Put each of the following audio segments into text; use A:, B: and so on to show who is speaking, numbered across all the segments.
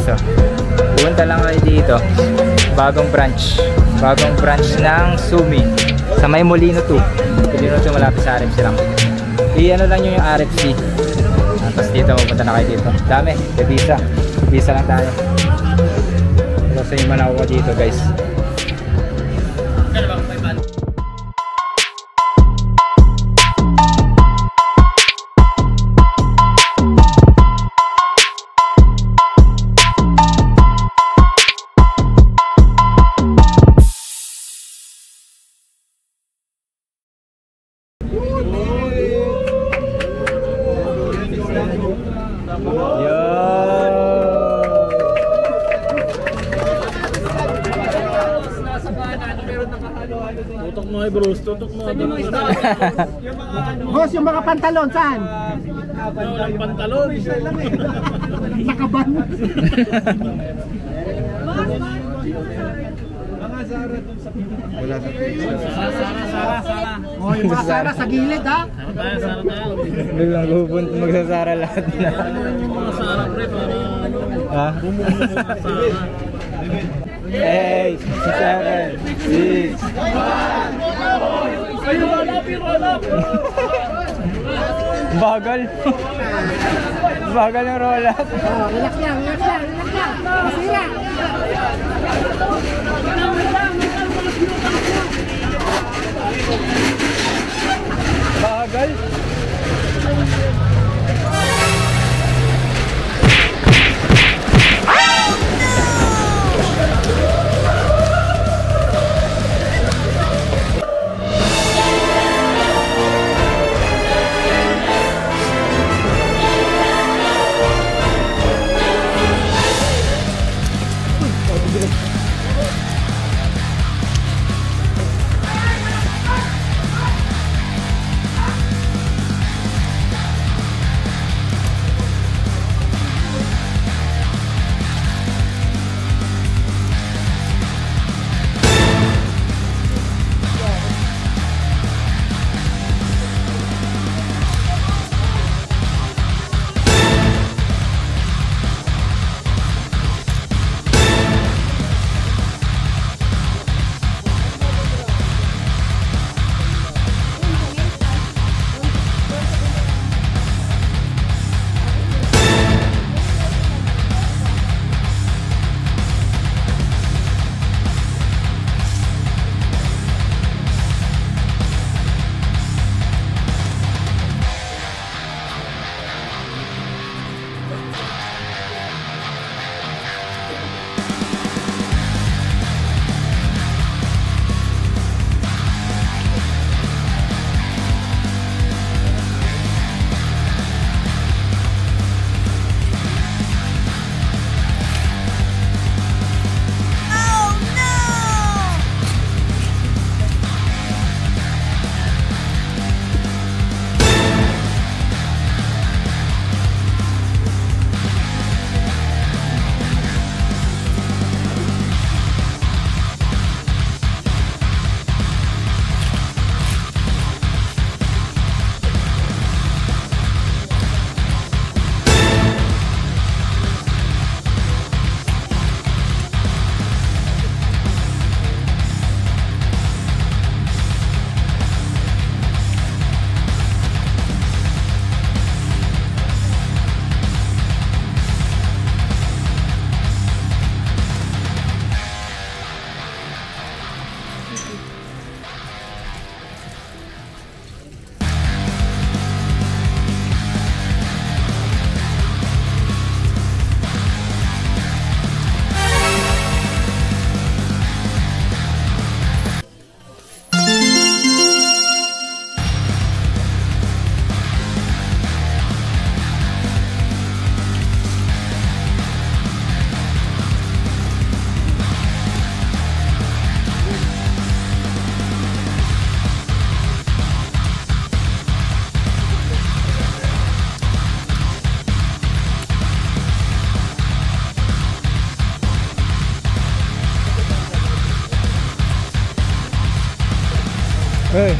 A: guys, oh. Punta lang kayo dito. Bagong branch ng Sumi sa May Molino 2. Molino 2 malapit sa RFC lang. I-ano lang yung RFC. Tapos dito pupunta na kayo dito. Dami, visa lang tayo. Kasi yung manawa dito guys.
B: Tutok mo ay bros, tutok mo.
C: Boss, yung mga pantalon, saan?
B: Walang pantalon.
C: Nakaban.
B: Wala sa Sara.
C: Oh, yung mga Sara sa gilid, ha?
B: Sara tayo.
A: Biglang pupunta magsasara lahat na.
B: Yung mga Sara pre, para
A: Ha?
B: bumuno mga Sara.
A: 8, 7, 6. Bagal. Bagal ng roll up.
C: Oh, relax lang. Masira.
A: Bagal. Hey.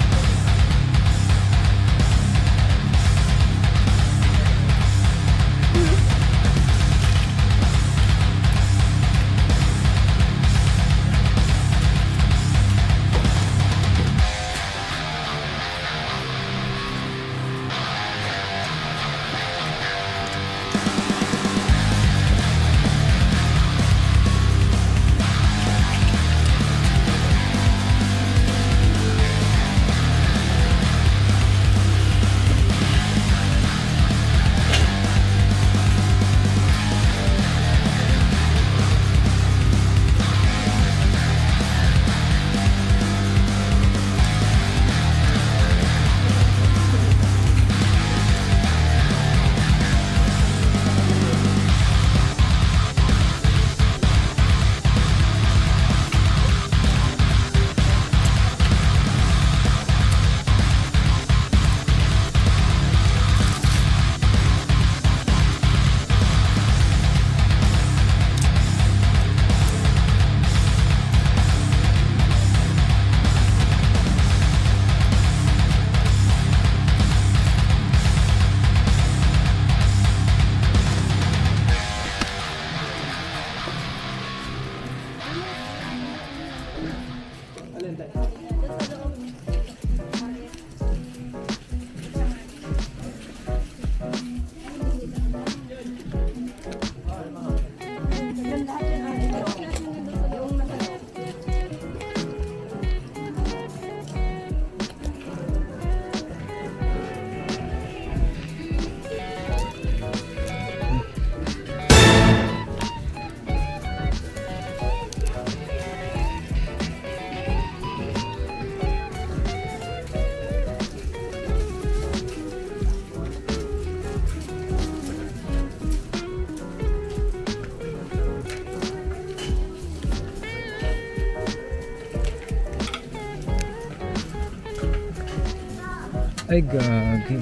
A: Ay, gagi.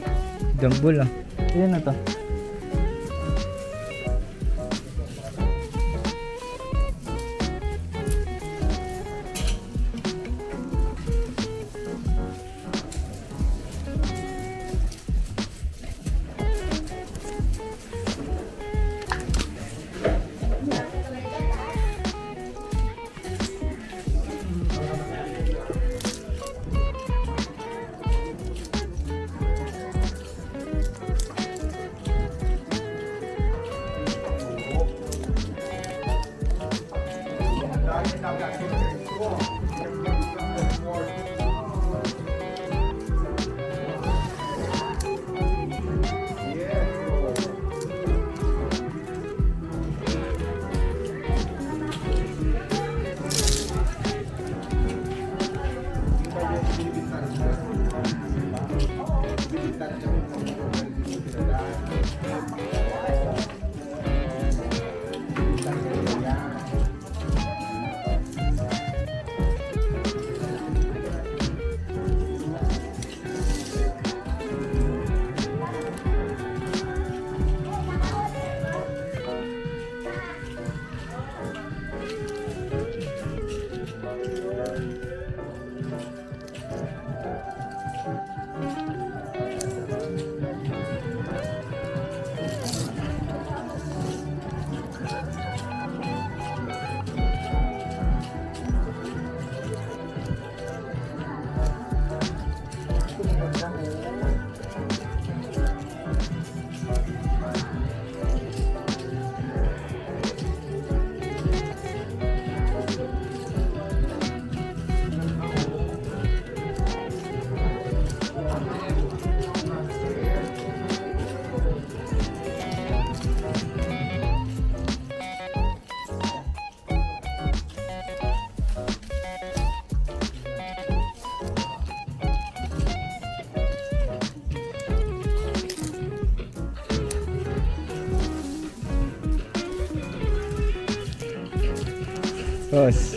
A: Dambol ah. Ilan na to? Boss.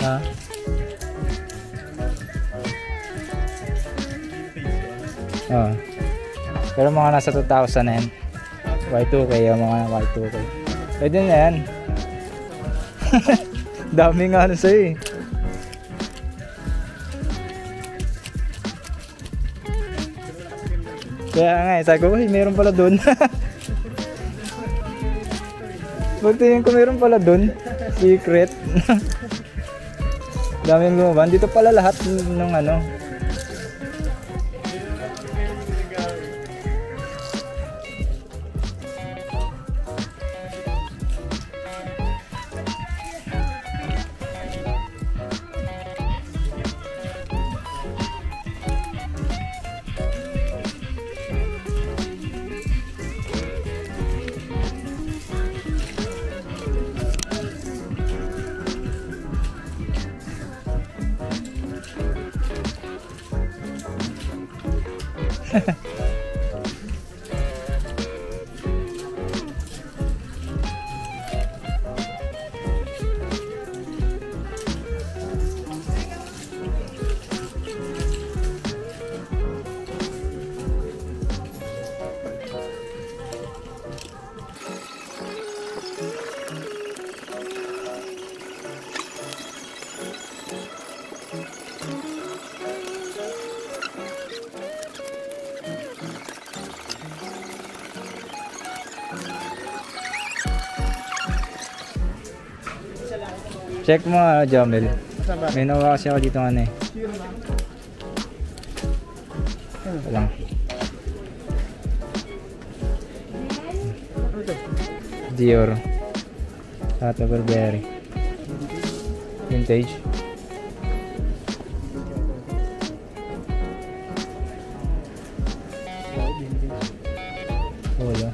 A: Ha? Oh. Pero mga nasa 2,000 na yan. Y2K, yung mga Y2K. Pwede na yan. Dami nga ano sa'yo eh. Kaya nga eh, sabi ko, uy, meron pala dun. Pagtingin ko meron pala dun. Secret. Daming gumawa. Dito pala lahat ng ano. Check mo Jamel. May nawa kasi ako dito ano eh. Walang. Dior. Tata Burberry. Vintage. Wala.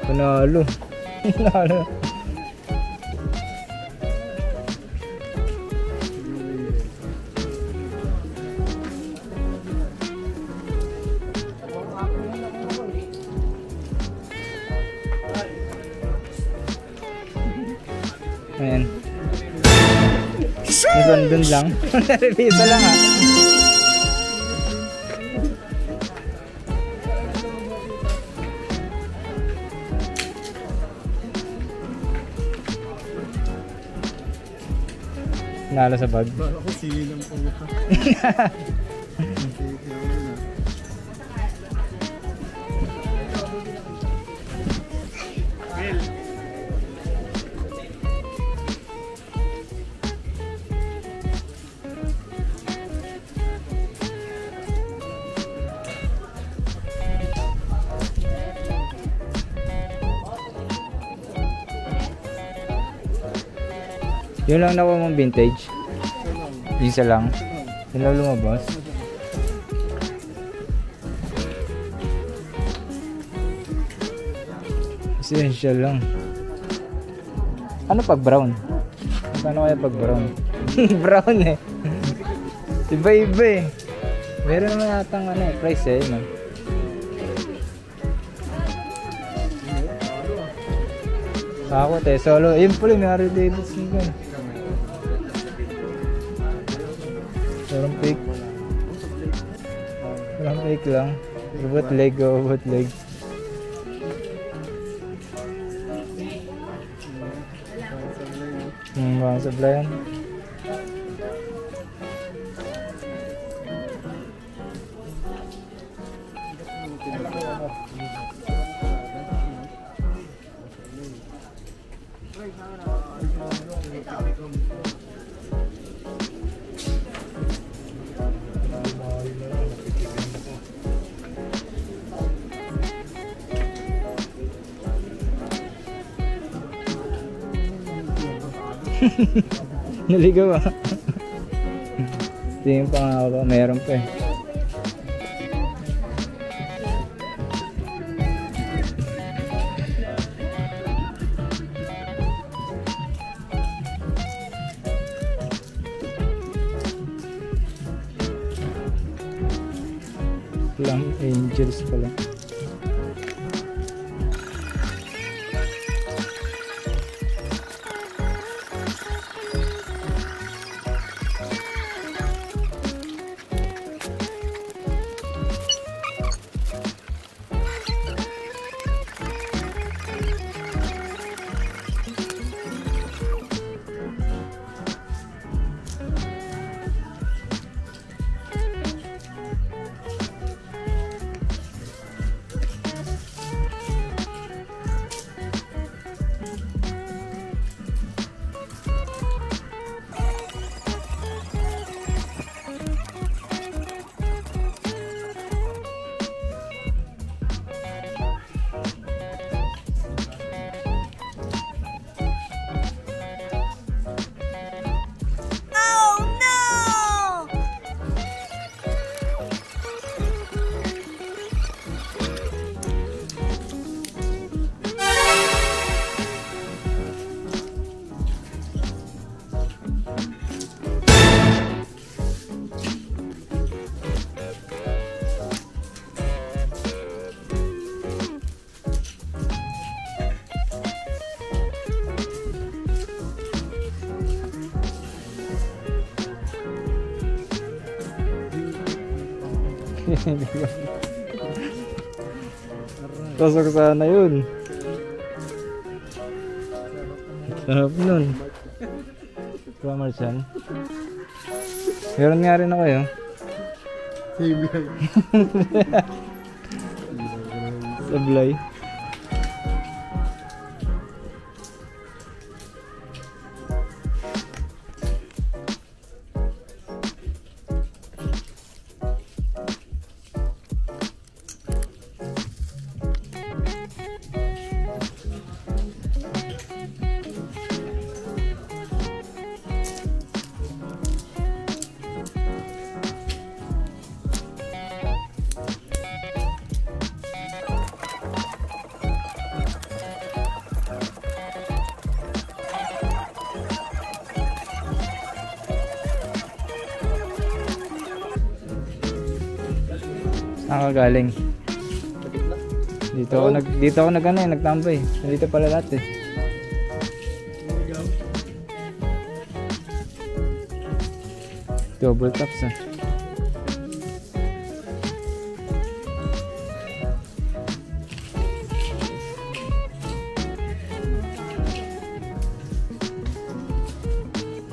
A: Panalo. Panalo. Ayan. Nasandun lang. Revisa lang ah. Nalo sa bag.
B: Baka ko silang puta.
A: Yun lang nakuha mong vintage. Isa lang. Yun lang lumabas. Essential lang. Ano pag brown? Ano kaya pag brown? Brown eh. Iba-iba eh. Meron naman natang ano eh, price eh. No? Ako te, solo. Ayun pala, may Harley Davidson ka. Parang fake. Parang fake lang. Bootleg o bootleg. Baka sablayan. Naligaw ah. Tingin pa nga ako, meron pa eh. Lang Angels pala. Pasok sana yun. Sarap nun. Kamarsan. Meron nga rin ako yun. Sablay. Saan ka galing? Dito ako nagtambay. Dito pala lahat eh. Double taps ah.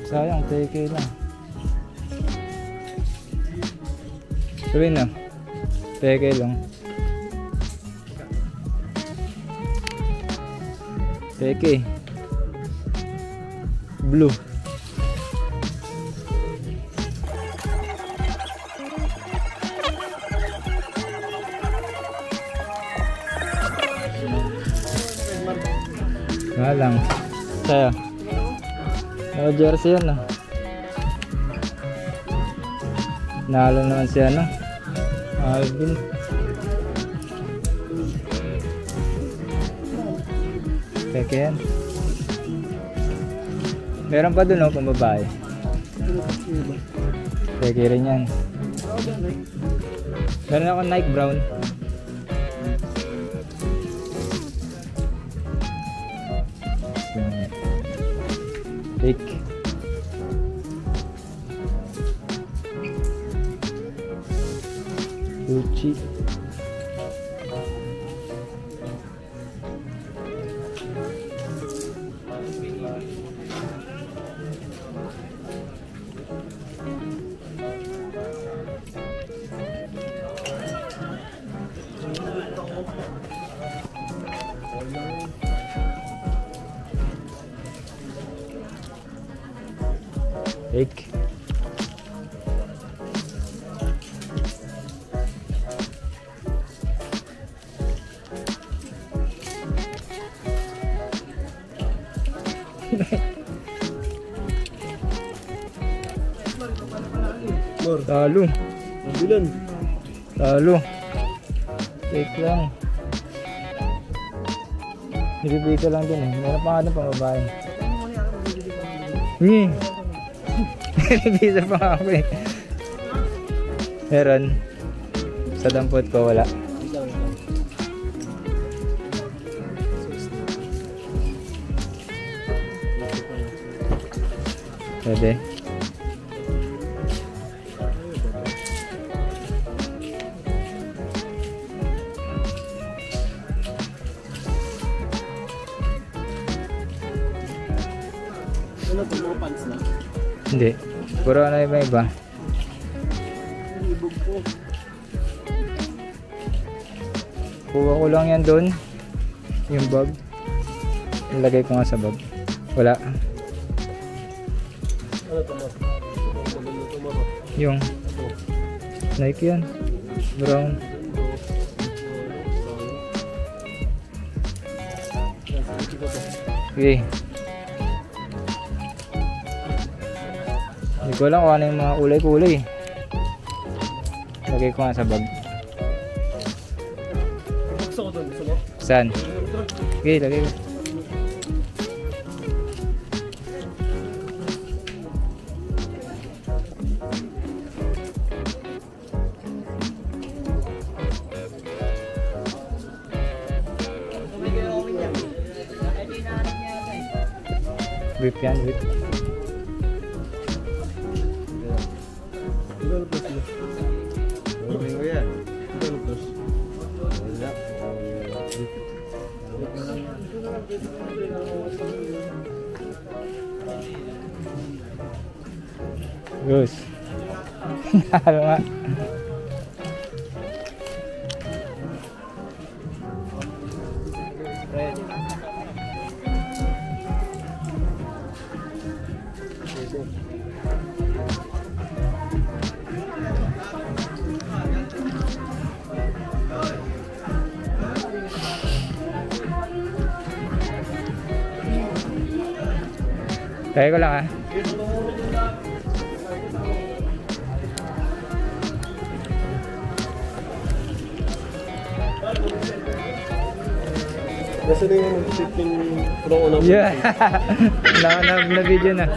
A: Sayang, TK lang. Sabihin na. Peke lang. Peke. Blue. Wala lang. Saya. Jersey yan ah. Nalo naman siya no. Alvin. Peke yan. Meron pa dun o pang babae. Peke rin yan. Meron ako Nike brown. Fake. Gucci. Fake. Talo.
B: Bilan.
A: Talo. Fake lang. Nilibita lang din eh. Meron pa nga doon pang babae. Nilibita pa nga ako eh. Meron. Sa dampot ko wala. Pwede.
B: Ano ito, mga pants na?
A: Hindi. Puro ano iba-iba.
B: Ibog po.
A: Kuha ko lang yan doon. Yung bag. Nilagay ko nga sa bag. Wala.
B: Ano ito mo?
A: Yung Nike yan. Brown. Okay. Hindi ko lang kung ano yung mga kulay-kulay. Lagay ko nga sa bag.
B: Gusto ko doon, gusto mo?
A: Saan? Okay, lagay ko. Whip yan, whip.
B: Ano po sila?
D: Domingo yan.
A: Goose. Halo nga. Kaya ko lang ah.
B: Nasa na yung shipping pro na.
A: Yeah. na video na.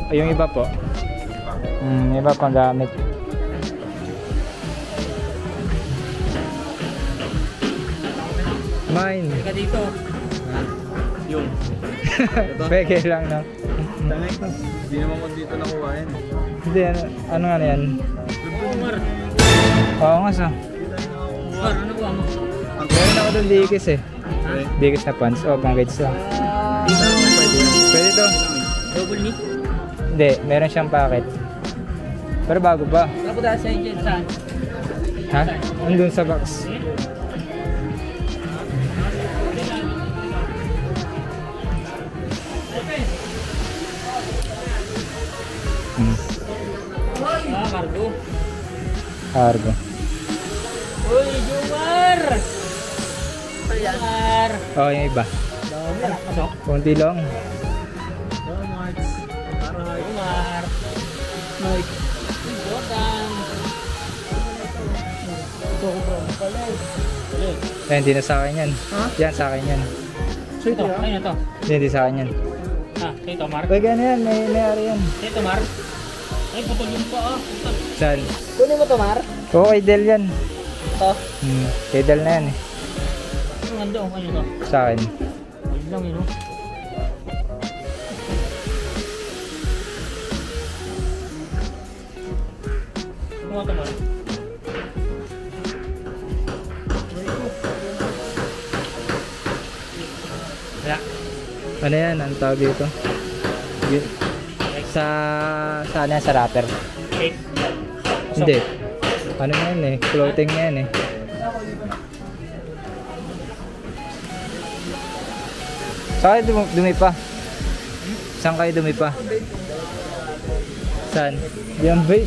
A: Ay, yung iba po. Iba pang gamit. Mine.
B: Teka dito. Yun.
A: Peke lang na.
B: Tangay ko. Hindi naman ko dito nakuha yan.
A: Hindi, ano nga na yan?
B: Mar.
A: Oo nga sa.
B: Mar, ano ba mo?
A: Meron ako doon dikis eh. Dikis na pants. O, pang gates to. Pwede to.
B: Double knee?
A: Hindi, meron siyang packet. Pero bago pa.
B: Ako dahil sa inyo saan?
A: Ha? Andun sa box.
B: Cargo.
A: Cargo.
B: Uy, Jumar! Jumar!
A: Oh, yung iba. Kunti lang.
B: Jumar! Mike! Jordan! Ito ko bro. Palit!
A: Eh, hindi na sa akin yan. Yan, sa akin yan.
B: So ito, ayun ito.
A: Hindi sa akin yan.
B: Ito Mar.
A: Uy, gano'n yan. May ari yan.
B: Ito Mar. Ay, putol yun pa
A: Saan?
B: Kunin mo to Mar.
A: Oo, kay Del yan.
B: Ito.
A: Kay Del na yan eh.
B: Ang ganda, ano to?
A: Sa akin.
B: Ayun lang yun, no? Kumuha ka Mar.
A: Ano yan? Ang tawag dito? Saan yan? Sa wrapper?
B: Okay.
A: Hindi. Ano na yan eh? Clothing na yan eh. Saan kayo dumi pa? Saan kayo dumi pa? Saan? Yan ba?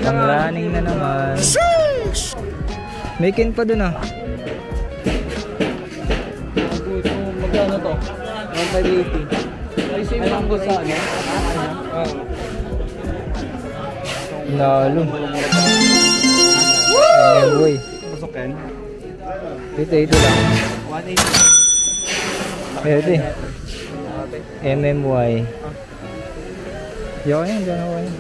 A: Ang running na naman. May kin pa dun ah.
B: Magkano to? 1,580. Ay, same lang ko sa ano?
A: Lalo. MMY.
B: Pasok yan.
A: Ito lang.
B: 180.
A: Pwede. MMY. Yo, yan. Gano'n ko yan.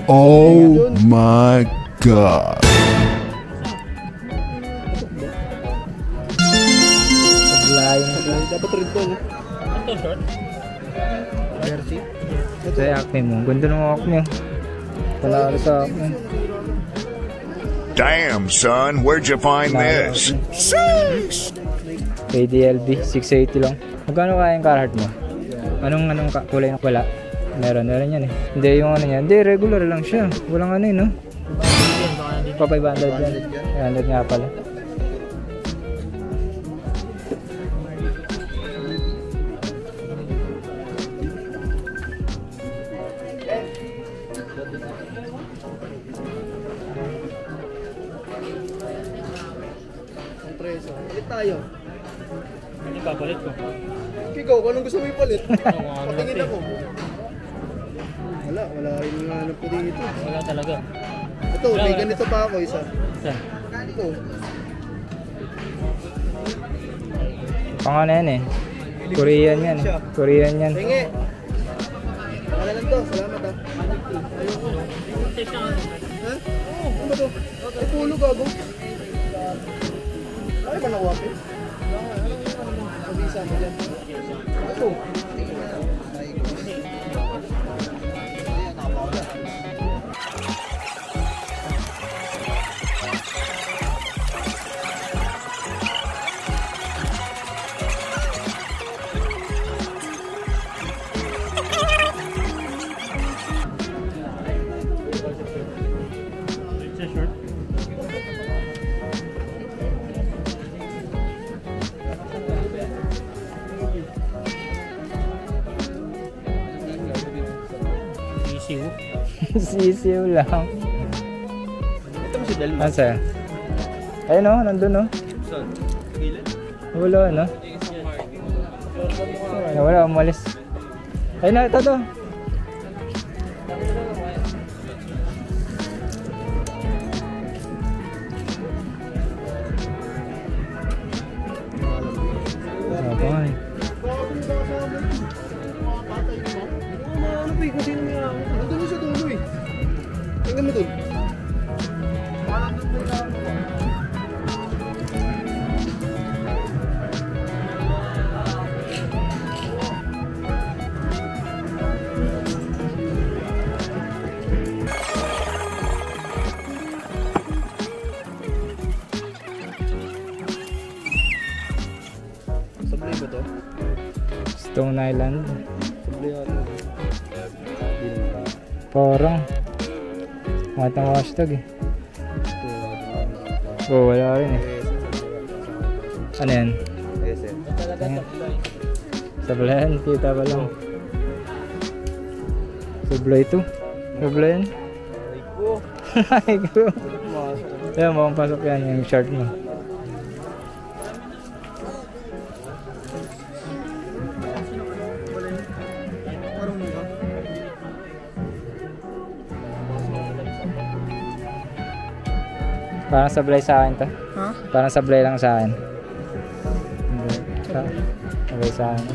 D: Oh my God.
A: Paglayan na sila.
B: Dapat rin to, no? Ito, short? Jersey?
A: Ito yung acme mo. Ganda ng acme. Panalo sa acme.
D: Damn, son, where'd you find this?
A: KDLB, 680 lang. Magkano kaya yung Carhartt mo? Anong kulay na wala? Meron yan eh. Hindi yung ano yan. Hindi, regular lang siya. Walang ano yun, no? Pa 500 yan. 500 nga pala.
B: Ang preso. Palit tayo.
E: Hindi papalit ko.
B: Ikaw, kung anong gusto mo ipalit? Patingin ako. Wala rin nga hanap ko dito.
E: Wala talaga.
B: Ito, may ganito pa ako isa.
E: Saan?
B: Ito.
A: Pang ano yan eh. Korean yan. Korean yan.
B: Tingi. Wala lang to, salamat ah. Ayoko. Ha? Oo, ano ba to? Ay, pulo gago. Ay, ba nakuha ko? Mabisa mo dyan. Ito.
E: Sa short? Sisiw.
A: Sisiw lang.
B: Ito mo si Dalma.
A: Ano sa'yo? Ayun o, nandun o.
B: Saan? Gilid?
A: Wala ano. Wala, umalis. Ayun na, ito to. Sabay.
B: Ano pa eh, kung sino may ako. Nandun sa dulo eh. Tingnan mo dun. Sablay ba to?
A: Stone Island.
B: Sablay ata.
A: Parang matang hashtag eh. Oh, wala rin eh. Ano yan? Ayan. Sablayan, kita pa lang. Sablay to. Sablayan. Ay, ko. Ayan, mukhang pasok yan yung short mo. Parang sablay sa akin to.
B: Ha?
A: Parang sablay lang sa akin. Sablay sa akin.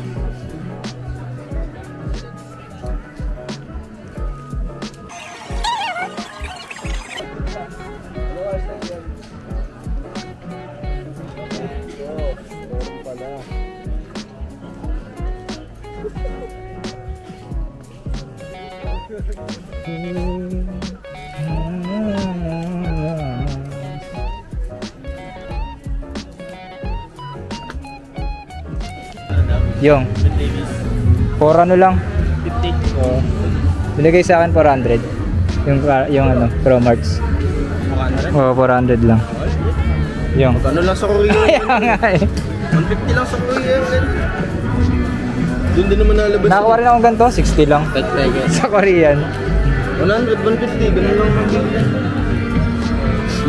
A: Yung 4 ano lang
E: 50.
A: so, binigay sa akin 400 yung ano Pro Marks. Oo, 400 lang yung
B: Ano lang sa Korea?
A: kaya nga eh
B: 150 lang sa Korea. Doon din naman nalabas.
A: nakakuha rin akong ganito 60 lang sa Korean
B: 100, 150, ganun lang magbili.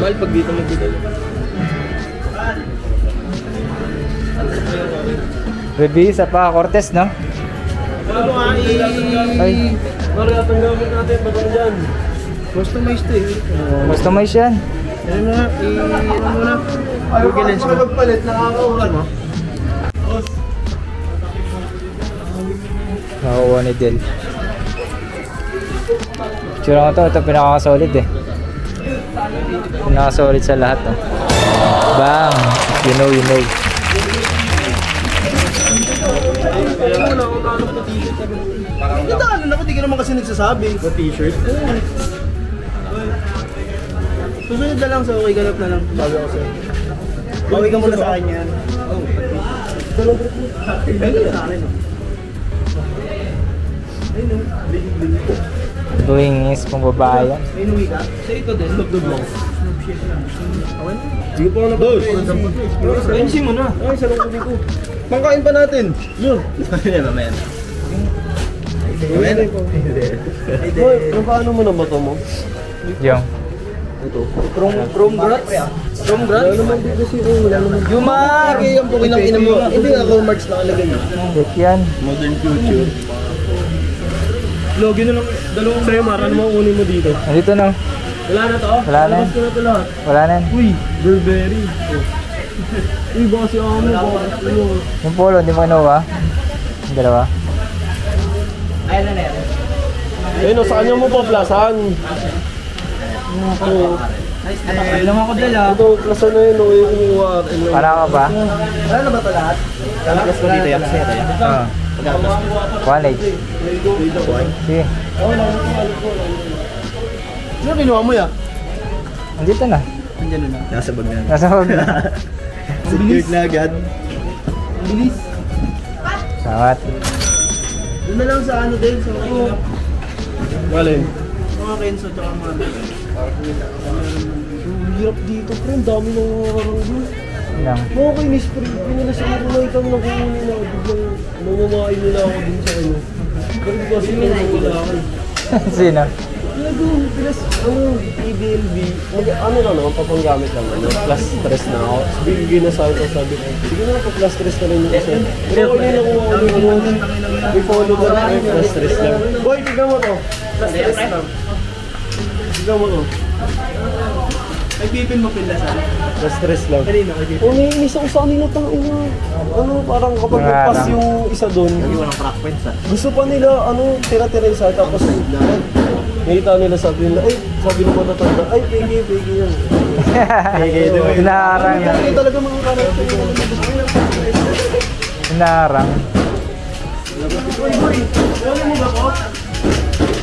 B: Mahal pag dito magbili.
A: Baby, isa pa Cortez, no?
B: Ano nga
A: Ay,
B: Mariatang gamit natin, batang dyan. Customized eh.
A: customize yan.
B: Ano mo nga, ano mo na. Google Lens mo. Magpalit, nakakaulan mo.
A: Nakakuha ni Del. Tsura ko to, ito pinaka-solid eh. Pinaka-solid sa lahat, oh. Bang! You know, you know.
B: Ito ano na, hindi ka naman kasi nagsasabi. Sa t-shirt? Susunod na lang sa okay, ganap na lang. Bago ako sa'yo. Bawi ka muna sa akin yan. Ayun sa akin. Ayun o, bling-bling ko.
A: Buwingis, kung babae yan.
B: May inuwi ka? Sa ito din, log-log mo. Sige po na ba? Ayun mo na. Ay, sa log ko. Pangkain pa natin. Yun. Mamaya na. Boy, paano mo na bato mo?
A: Yung.
B: Ito. Chrome Grats? Chrome Grats? Wala naman dito si wala naman. Yuma! Kaya yung pukin ang ina mo. Hindi nga Chrome Marks nakalagay.
A: Check yan.
B: Modern future. Logi na lang. Dalawang sa'yo, Mar. Ano mo kunin mo dito?
A: Nandito na.
B: Wala na to?
A: Wala na.
B: Labas ko na to lahat.
A: Wala na.
B: Uy, Burberry. Uy, baka si Amo.
A: Yung polo, hindi mo kinuha. Yung dalawa.
B: Ayun, sa kanya mo pa plasan. Ay lang ako dala. Ito, plasan na yun. Yung kumuha.
A: Para ka ba?
B: Wala na ba ito lahat? Plus ko dito yan.
A: Oo. 1H. Sige.
B: Ano kinuha mo ya?
A: Nandito na.
B: Nandiyan na. Nasa bag na.
A: Nasa hog na.
B: Secured na agad. Bilis.
A: Salamat.
B: Doon na lang sa ano din. Sa ako. Walin. Mga Kenzo tsaka mga. Hirap dito, friend. Dami nang nakakaranggo.
A: Lang.
B: Makinis, friend. Pinalas ako kung may kang nakukunin na. Biglang namamain nila ako din sa ano. Pero di kasi wala ako.
A: Sino?
B: Lago, plus ano, PBLB. Ano na naman, papanggamit lang. Ano, plus stress na ako. Bigyan na sa akin, sabi ko, sige na, plus stress na rin yung isa. Pero ako na nakuha ko yung ano, may follow ko na plus stress lang. Boy, tignan mo to. Plus stress lang. Tignan mo to. May pipin mo pinlasan? Plus stress lang. Kanina, may pipin. Naiinis ako sa kanila tangina. Ano, parang kapag nagpas yung isa doon. Iwan ang crack points ah. Gusto pa nila, ano, tira-tira isa. Tapos, nakita nila sabi nila, ay, sabi ng matatanda, ay, pegi yan.
A: Inaarang na.
B: Hindi talaga mga karakter yung
A: Inaarang.
B: Boy, ano mo ba po?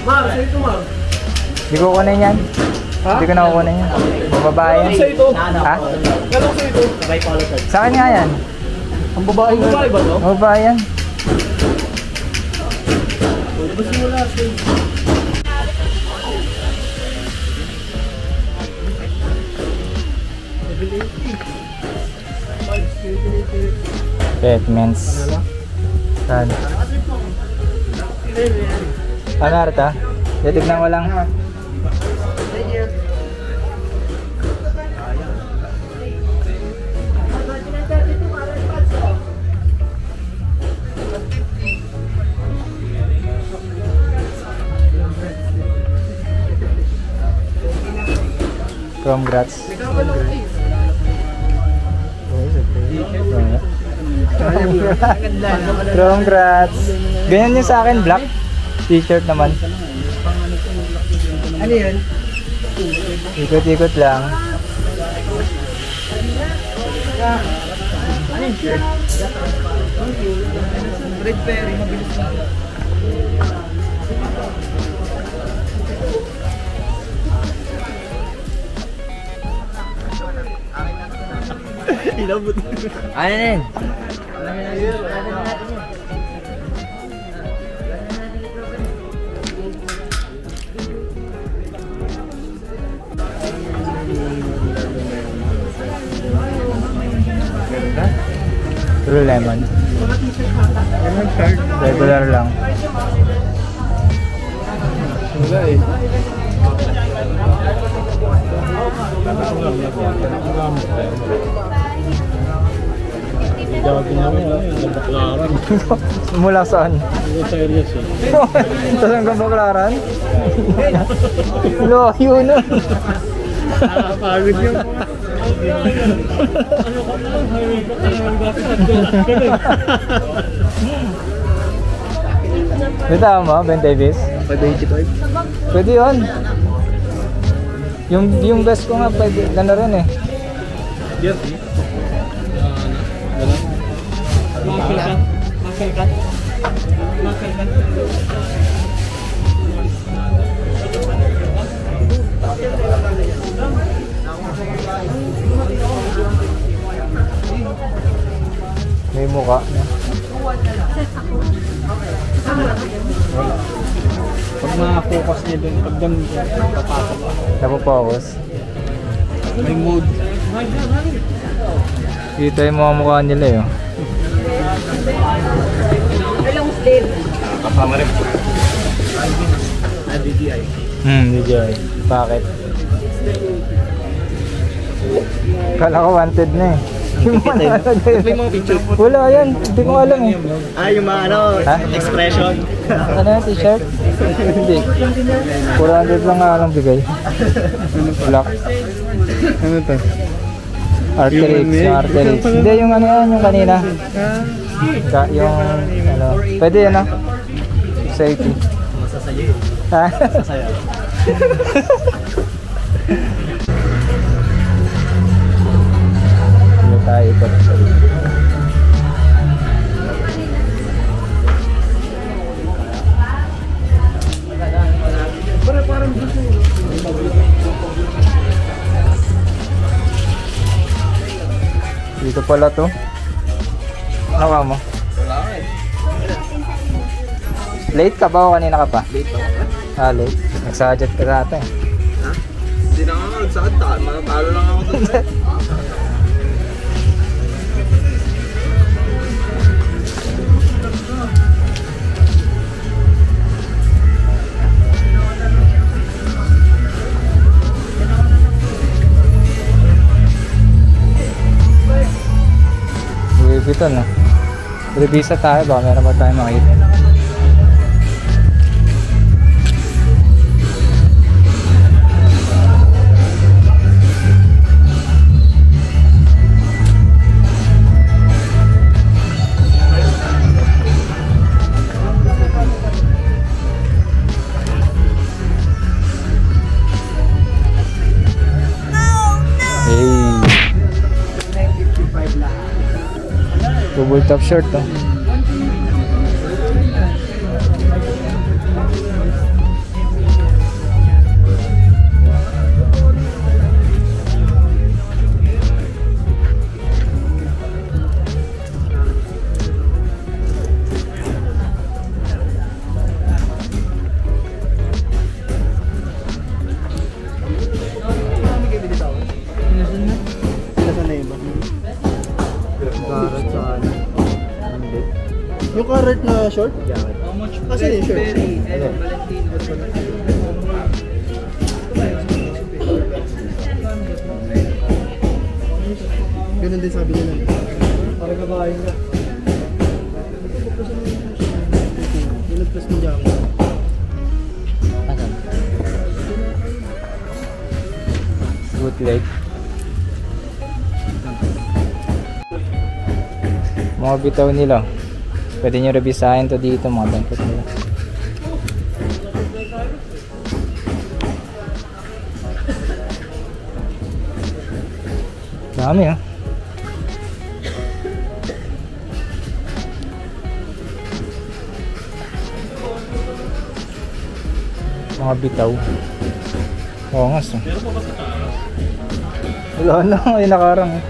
B: Mar, sa'yo ito, Mar.
A: Hindi ko kunin yan. Hindi ko nakukunin yan. Babae yan.
B: Sa'yo ito.
A: Ha?
B: Ganun sa'yo ito.
A: Sa akin nga yan.
B: Ang babae ba to?
A: Babae yan.
B: Labas mo lahat.
A: Batmans. Saan? Ano Arta? Titignan ko lang. Congrats. Congrats. Ganyan yung sa akin, black t-shirt naman.
C: Ano yun?
A: Ikot-ikot lang.
C: Red Berry, mabilis na.
B: Inabot.
A: Ano yun? True lemon. Regular lang.
B: Wala eh. Gagawin namin yung baklaran.
A: Mula saan?
B: Hindi serious eh.
A: Tapos hanggang baklaran? Layo nun.
B: Nakakapagod yun.
A: May tama, Ben Davis?
B: 585?
A: Pwede yun. Yung best ko nga, ganda rin eh.
B: Yes.
A: May mukha.
B: Pag ma-focus niya dun, pag dun papasok ka.
A: Napopokus.
B: May mood.
A: Dito yung mga mukha nila eh.
B: Kasama rin. DJI.
A: DJI. Bakit? Kala ko wanted na eh. Yung mga nalagay.
B: May mga picture.
A: Wala yan. Hindi ko alam eh.
B: Yung mga ano,
A: Ha?
B: expression.
A: Ano yung t-shirt? Hindi. 400 lang nga lang bigay. Black.
B: Ano to?
A: Arterix. Yung Arterix. Hindi yung ano yan. Yung kanina. Yung ano. Pwede yan ah. Safety.
B: Masasayo.
A: Ha?
B: Masasaya.
A: Hindi tayo ikot. Dito pala to. Hawa mo. Late ka ba o kanina ka pa?
B: Late ako.
A: Late. Nagsadjat ka dati.
B: Ha? Hindi na ako nagsakad. Matalo lang ako dun.
A: Louis Vuitton no? Revisa tayo baka meron ba tayo makita. Double top shirt to.
B: Yung carrot na short? Kasi yung short. Ganun din sabi nila. Para babae nga. Nilagpas mo dyan.
A: bootleg. Mga bitaw nila. Pwede nyo revisahin to dito, mga bangkot nila. Dami ah. Mga bitaw. Oo nga so. Wala na, ay nakarang eh.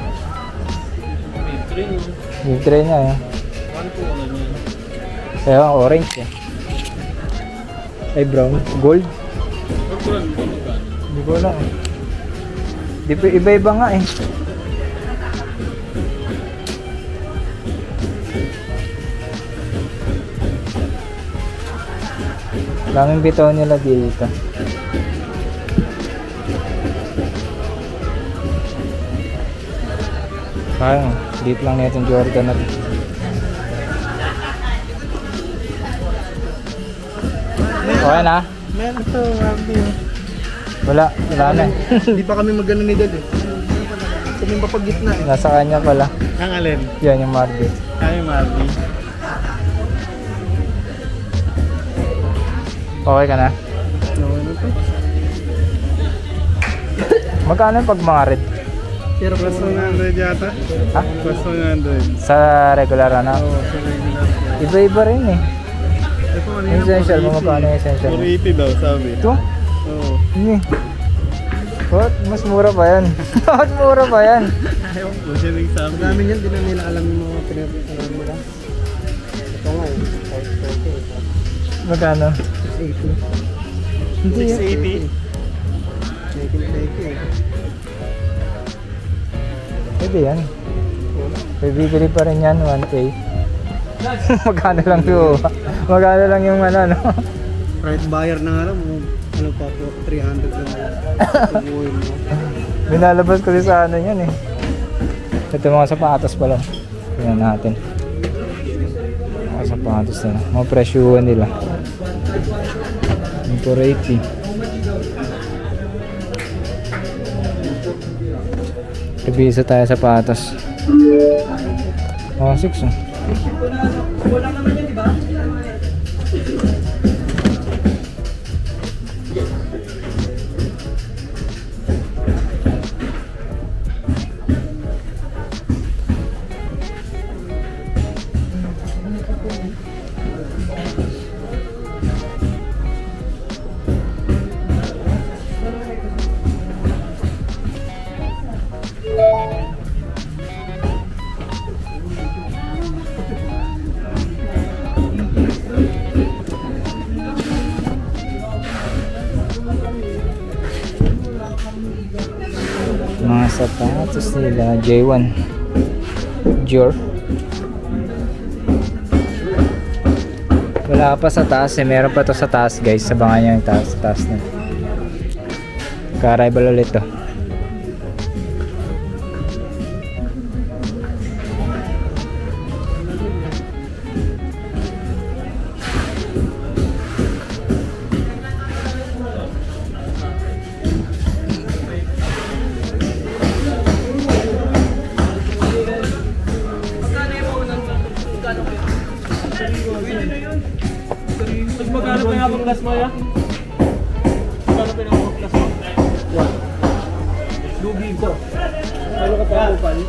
A: Big tray niya eh. Kaya orange eh. Ay brown, gold. Hindi ko alam eh. Iba-iba nga eh. Daming bitaw nila dito. Kaya deep lang na itong Jordan na ito. Okay na?
C: Meron to, Marvin.
A: Wala na.
C: Hindi pa kami magano ni Dad eh. Kami pa pag gitna eh.
A: Nasa kanya pala.
C: Ang alin?
A: Yan yung Marvin.
C: Ay, Marvin.
A: Okay ka na?
C: Okay na to.
A: Magkano yung pag mga red?
C: Pero plus 100 yata.
A: Ha?
C: Plus 100.
A: Sa regular ano?
C: Oo, sa regular.
A: Iba-iba rin eh.
C: Ito ano
A: Yung essential mo, magkano yung essential mo?
C: 480 daw sabi.
A: Ito?
C: Oo.
A: Hindi. What? Mas mura pa yan. Mas mura pa yan.
C: Ayaw ko siya nagsabi. Namin yan, di na nila alam yung mga pinag-alam nila. Ito nga eh.
A: Magkano?
C: 680.
A: Hindi yan.
C: 680.
A: Pwede yan. Bibili pa rin yan, 1K. Magkano lang yung magkano lang yung ano, no?
C: Right buyer na nga lang, ano pa po, 300 lang. Tubuhin mo.
A: Binalabas ko sa ano yan eh. Ito mga sapatos pala. Tingnan natin. Mga sapatos nila. Mga presyuhan nila. 480. Revisa tayo sa sapatos. Oh, 6 oh.
C: Wala naman yan, di ba?
A: Mga sapatos nila J1 Dior. Wala pa sa taas eh, meron pa to sa taas guys. Sabangan nyo yung taas na. Ka-arrival ulit to.
C: Magkano pa yung plus mo ya? Magkano pa yung plus mo? Lugi ko. Ano ka pa upal?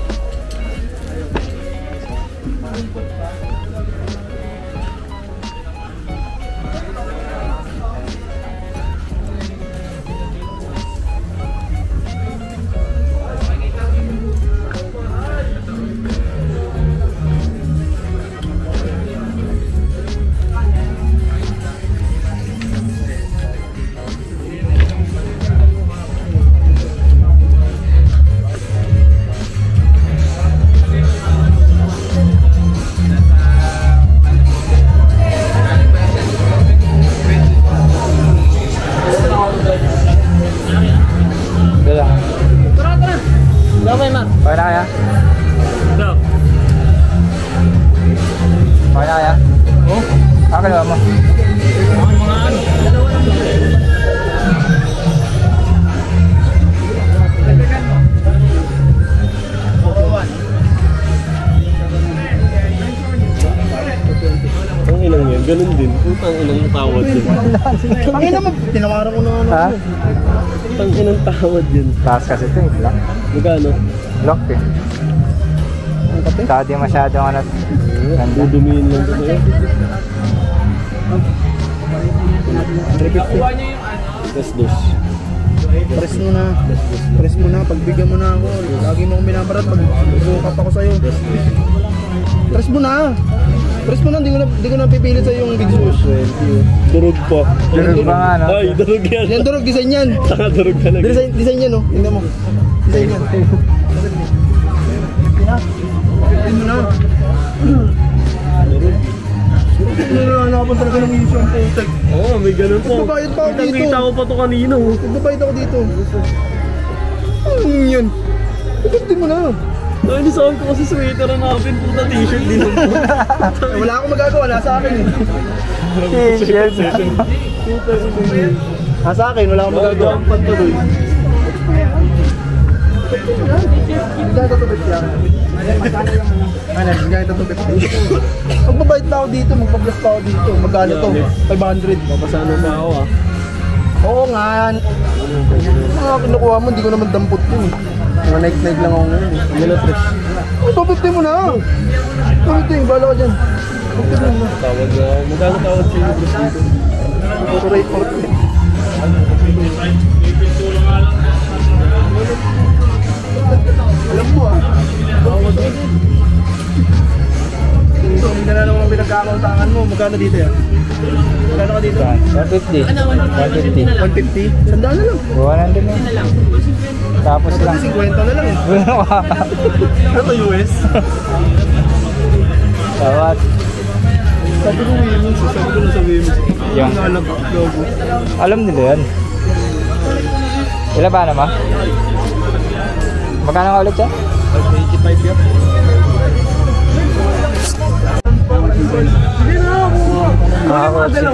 A: Okay na kaya?
E: Ito.
A: Okay na kaya? Oo. Kakalawa mo.
E: Mga ano?
B: Putang inang tawad yun.
C: Pangina mo, tinawaran ko na ano.
A: Ha?
B: Putang inang tawad yun.
A: Taas kasi ito eh. Lock.
B: Magkano?
A: Lock eh. Saka di masyadong ano. Ganda.
B: Dudumiin lang ito sa'yo. Yes, dos.
C: Press mo na. Press mo na, pagbigyan mo na ako. Lagi mo akong binabarat pag bukap ako sa'yo. Press mo na. Press mo na, di ko na pipilit sa'yo yung big swoosh.
B: Durog pa.
A: Durog pa nga, no?
B: Ay, durog yan.
C: Yan durog, design yan.
B: Taka durog talaga.
C: Design yan, no? Tingnan mo. Design yan. Press mo na. Nakapan talaga ng issue ang putek.
B: Oo, may ganun po.
C: Magbabayad pa ako dito.
B: Nakita ko pa to kanina.
C: Magbabayad ako dito. Yun. Pagkakti mo na.
B: Ay, nisahan ko kasi sweater na natin. Puta t-shirt din ako.
C: Wala akong magagawa, nasa akin eh.
A: T-shirt.
C: Nasa akin, wala akong magagawa.
B: Magagawa pa tuloy.
C: Bigay tatubit yan. Ano, bigay tatubit. Magbabayad pa ako dito, magpa-plus pa ako dito. Magkano to? 500.
B: Papasano pa ako ah.
C: Oo nga. Mga kinukuha mo, hindi ko naman dampot yun. Mga naik-naik lang ako ngayon.
B: Ano tres?
C: 250 mo na. 250, bala ka dyan. 250 mo na.
B: Tawag na ako. Magkano tawag sa inyo dito?
C: Auto-rate, auto-rate. Alam mo ah. Ito, hindi na naman pinagkakauntangan mo. Magkano dito yan? Magkano ka dito?
A: 150. 150.
C: 150? Sandaan na lang.
A: 100 na. Tapos lang.
C: 50 na lang eh. Ano to, US?
A: Tawad.
C: Sabi ko women's, sabi ko na sa women's.
A: Yung.
C: Alam ko, logo.
A: Alam nila yan. Ilan ba naman? Magkano nga ulit siya?
C: 85 yan. Sige na, kuha.
A: Ako, sige.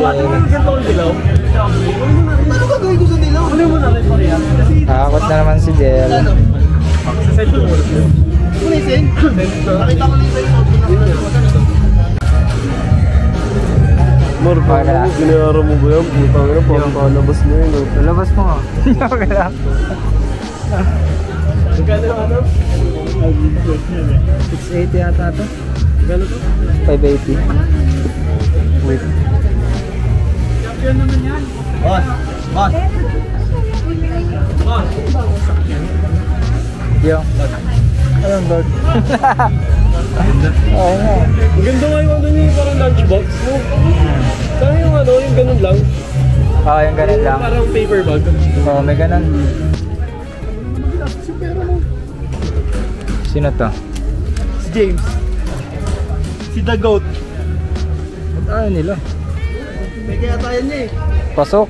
C: Ano gagawin ko sa dilaw? Ano mo na rin pa rin?
A: Kakakot na naman si Del.
C: Ano yung send? Nakita ko lang sa'yo.
B: Mar, ginayara mo ba yan? Putang na, parang palabas mo yun.
A: Lalabas mo nga. Okay lang.
B: Magkano ano?
A: 680 yata ito.
B: Magkano to?
A: 580. Wait.
C: Boss! Boss!
A: Yung. Ayun, Lord. Okay nga.
B: Ang ganda nga yung ano niya, parang lunchbox mo. Saan yung ano, yung ganun lang?
A: Oo, yung ganun lang.
B: Parang paper bag.
A: Oo, may ganun. Sino to?
C: Si James. Si The Goat.
A: Ano nila?
C: May kaya tayo niya eh.
A: Pasok.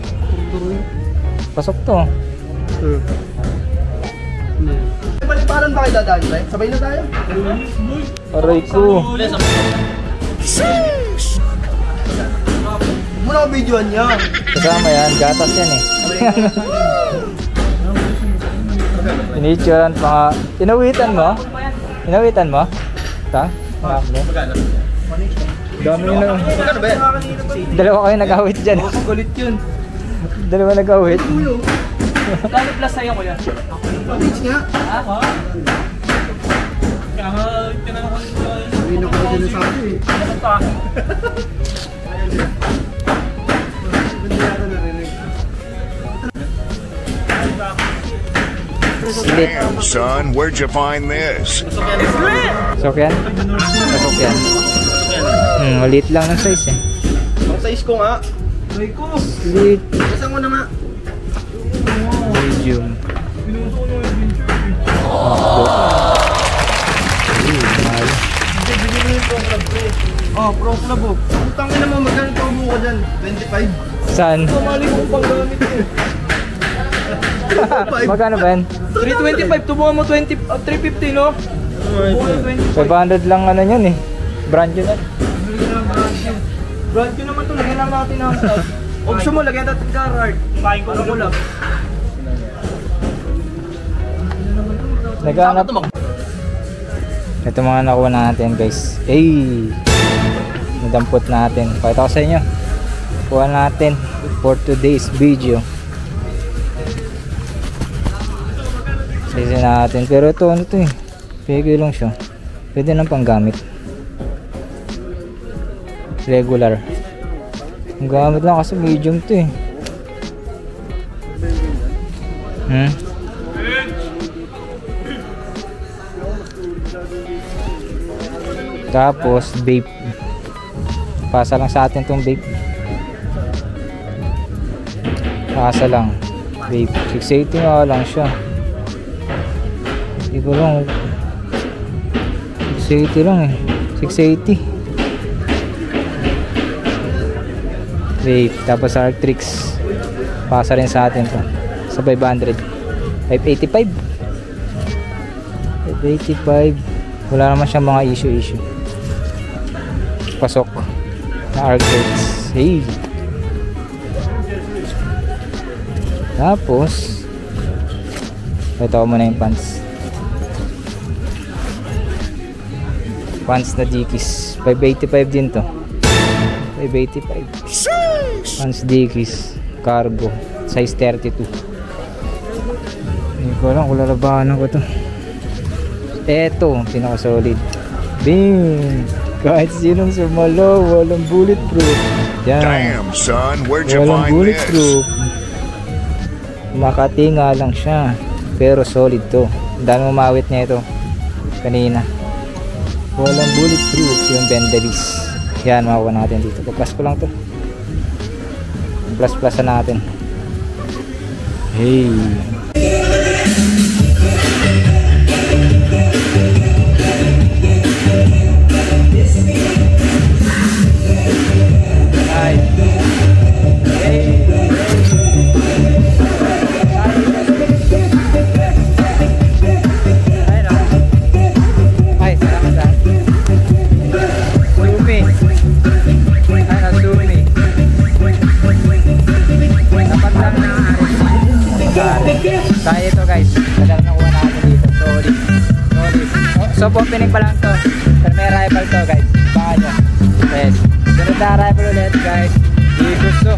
A: Pasok to.
C: Parang ba kayo dadaan, right? Sabay na tayo.
A: Aray ko.
C: Huwag mo na ako videoan niya.
A: Kasama yan. Gatas yan eh. Pinicturean pa nga. Inawitan mo? Inawitan mo? Ta? Makaklo. Dami nyo na.
C: Magkano ba yan?
A: Dalawa kayo nag-awit dyan.
C: Kulit yun.
A: Dalawa nag-awit.
E: Kano plus sa'yo ko yan?
C: Beach nga.
E: Kaya tinanong ko nito.
C: Sabi na ko din sa akin eh.
E: Ano to ah?
C: Hindi yata narinig.
A: Slit.
D: Damn, son, where'd you find this?
A: Sokyan? Sokyan. Maliit lang ng size eh.
C: Ang size ko nga. Ay ko.
A: Slit.
C: Kasang mo na nga.
A: Medium.
C: Oh, pro club oh. Putang ina mo, magkano promo ko dyan? 25.
A: Saan?
C: Mali ko pang gamit eh.
A: Magkano ba yan?
C: 325, tubuhan mo 350 no?
A: 500 lang ano yan eh. Brand yun eh.
C: Brand ko naman to, lagyan lang natin ang stock. O gusto mo, lagyan natin Carhartt. Kain ko na lang.
A: Naghanap. Ito mga nakuha natin guys. Nadampot natin. Pakita ko sa inyo. kuha natin for today's video. Sisi natin, pero ito ano to eh, pwede lang siya, pwede nang panggamit, regular. Ang gamit lang kasi medium to eh. Tapos vape, pasa lang sa atin tong vape, pasa lang vape. 680 nga lang siya, hindi ko lang, 680 lang eh, 680 vape. Tapos Arctrix, pasa rin sa atin to sa 500, 585, wala naman siyang mga issue. Pasok na Arctrix. Hey. Tapos ito ko muna yung pants na Dickies, 585 din to, 585 pants Dickies cargo, size 32. Hindi ko lang kung lalabanan ko to. Eto, pinaka solid. Bing! Kahit sinong sumalo, walang bulletproof. Yan.
D: Damn, son, where'd you
A: Walang
D: find this?
A: bulletproof. Makati nga lang siya, pero solid to. Dahil umawit niya ito kanina. Walang bulletproof yung Bendalis. Yan, makuha natin dito. Plus ko lang to. Plus natin. Hey. Kaya ito guys, madami nakuha natin dito. Solid. Soft opening pa lang to, pero may arrival to guys, baka nyo. Yes, sunod na arrival ulit guys. Di gusto